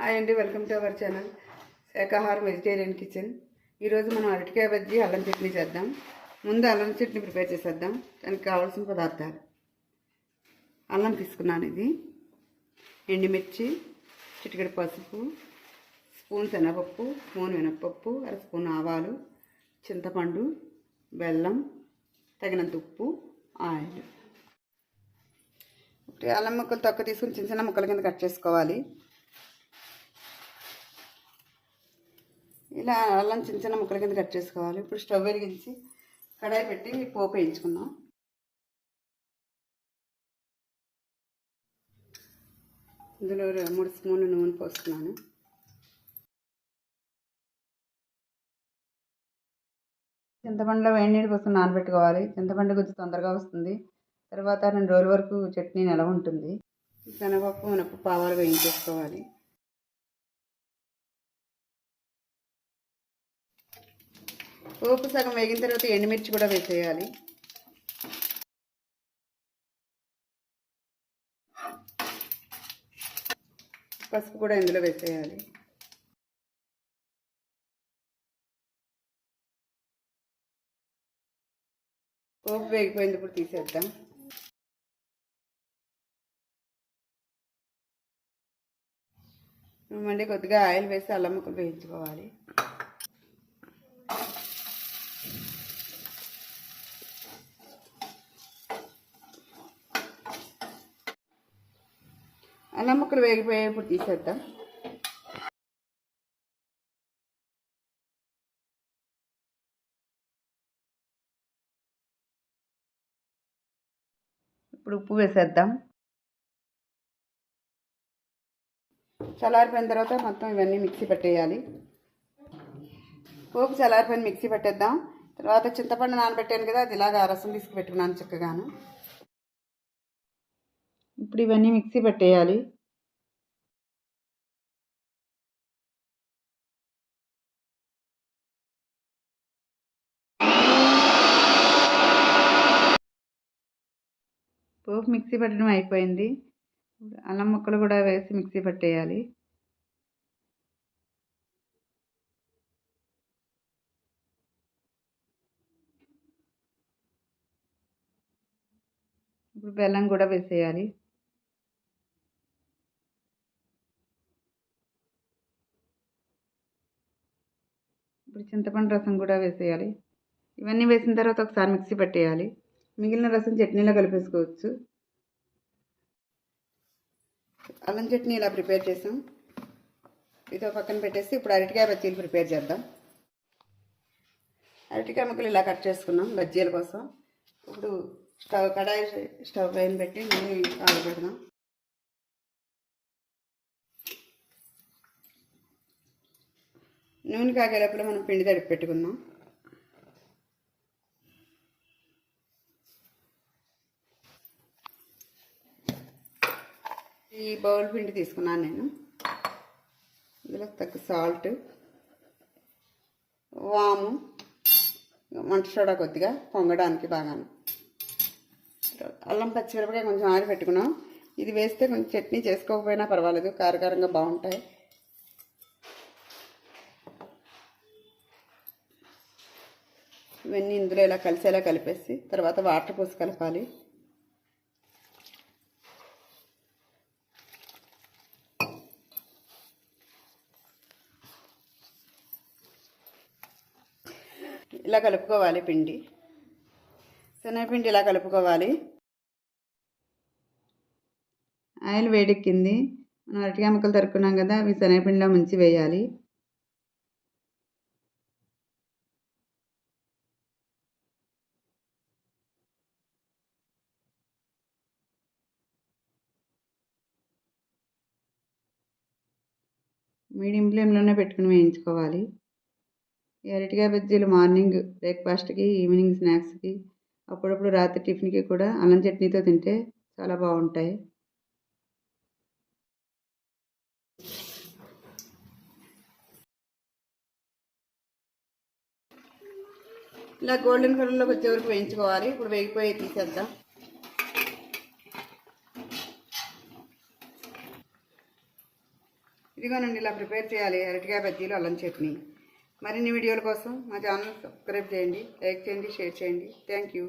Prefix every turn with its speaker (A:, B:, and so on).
A: Hi అండి, welcome to our channel శాకాహారం vegetarian kitchen. ఈరోజు మనం అరటికాయ బజ్జీ అల్లం చట్నీ చేద్దాం. ముందు అల్లం చట్నీ ప్రిపేర్ చేసేద్దాం. దానికి కావాల్సిన పదార్థాలు: అల్లం తీసుకున్నాను, ఇది ఎండుమిర్చి, చిటికెడు పసుపు, స్పూన్ శనగపప్పు, స్పూన్ మినప్పప్పు, అర స్పూన్ ఆవాలు, చింతపండు, బెల్లం, తగినంత ఉప్పు, ఆయిల్. అల్లం ముక్కలు తొక్క తీసుకుని చిన్న చిన్న ముక్కల కింద కట్ చేసుకోవాలి. ఇలా అల్లం చిన్న చిన్న ముక్కల కింద కట్ చేసుకోవాలి. ఇప్పుడు స్టవ్ వెలిగించి కడాయి పెట్టి పోపు వేయించుకుందాం. ఇందులో 3 స్పూన్లు నూనె పోస్తున్నాను. చింతపండులో వేడి నీళ్ళు పోసుకుని నానబెట్టుకోవాలి. చింతపండు గుజ్జు తొందరగా వస్తుంది. తర్వాత 2 రోజుల వరకు చట్నీ నిలవ ఉంటుంది. శనగపప్పు, మినపప్పు, ఆవాలు వేయించేసుకోవాలి. పోపు సగం వేగిన తర్వాత ఎండుమిర్చి కూడా వేసేయాలి. పసుపు కూడా ఇందులో వేసేయాలి. పోపు వేగిపోయింది, ఇప్పుడు తీసేద్దాం. మళ్ళీ కొద్దిగా ఆయిల్ వేసి అల్లం ముక్కలు వేయించుకోవాలి. అల్లం ముక్కలు వేగిపోయాయి, ఇప్పుడు తీసేద్దాం. ఇప్పుడు ఉప్పు వేసేద్దాం. చల్లారిపోయిన తర్వాత మొత్తం ఇవన్నీ మిక్సీ పట్టేయాలి. పోపు చల్లారిపోయిన మిక్సీ పట్టేద్దాం. తర్వాత చింతపండు నానబెట్టాను కదా, అది ఇలాగా రసం తీసుకు పెట్టుకున్నాను చక్కగాను. ఇప్పుడు ఇవన్నీ మిక్సీ పట్టేయాలి. పోపు మిక్సీ పట్టడం అయిపోయింది. అల్లం ముక్కలు కూడా వేసి మిక్సీ పట్టేయాలి. ఇప్పుడు బెల్లం కూడా వేసేయాలి. ఇప్పుడు చింతపండు రసం కూడా వేసేయాలి. ఇవన్నీ వేసిన తర్వాత ఒకసారి మిక్సీ పట్టేయాలి. మిగిలిన రసం చట్నీలో కలిపేసుకోవచ్చు. అల్లం చట్నీ ఇలా ప్రిపేర్ చేసాం. ఇదో పక్కన పెట్టేసి ఇప్పుడు అరటికాయ బజ్జీలు ప్రిపేర్ చేద్దాం. అరటికాయ ముక్కలు ఇలా కట్ చేసుకున్నాం బజ్జీల కోసం. ఇప్పుడు కడాయి స్టవ్ పైన పెట్టి నూనె కాగబెడదాం. నూనె కాగేటప్పుడు మనం పిండి తడిపి పెట్టుకుందాం. ఈ బౌల్ పిండి తీసుకున్నాను నేను. ఇందులో తగ్గ సాల్ట్, వాము, వంట సోడా కొద్దిగా పొంగడానికి బాగాను, అల్లం పచ్చిమిరపకాయ కొంచెం ఆరి పెట్టుకున్నాం. ఇది వేస్తే కొంచెం చట్నీ చేసుకోకపోయినా పర్వాలేదు, కారకారంగా బాగుంటాయి. ఇవన్నీ ఇందులో ఇలా కలిసేలా కలిపేసి తర్వాత వాటర్ పోసి కలపాలి. ఇలా కలుపుకోవాలి పిండి, శనగపిండి ఇలా కలుపుకోవాలి. ఆయిల్ వేడెక్కింది. మనం అరటికాయ ముక్కలు తరుక్కున్నాం కదా, అవి శనగపిండిలో ముంచి వేయాలి. మీడియం ఫ్లేమ్లోనే పెట్టుకుని వేయించుకోవాలి. ఈ అరటికాయ బజ్జీలు మార్నింగ్ బ్రేక్ఫాస్ట్కి, ఈవినింగ్ స్నాక్స్కి, అప్పుడప్పుడు రాత్రి టిఫిన్కి కూడా అల్లం చట్నీతో తింటే చాలా బాగుంటాయి. ఇలా గోల్డెన్ కలర్లోకి వచ్చే వరకు వేయించుకోవాలి. ఇప్పుడు వేగిపోయి తీసేద్దాం. ఇదిగోనండి, ఇలా ప్రిపేర్ చేయాలి అరటికాయ బజ్జీలు అల్లం చట్నీ. మరిన్ని వీడియోల కోసం మా ఛానల్ సబ్స్క్రైబ్ చేయండి, లైక్ చేయండి, షేర్ చేయండి. Thank you.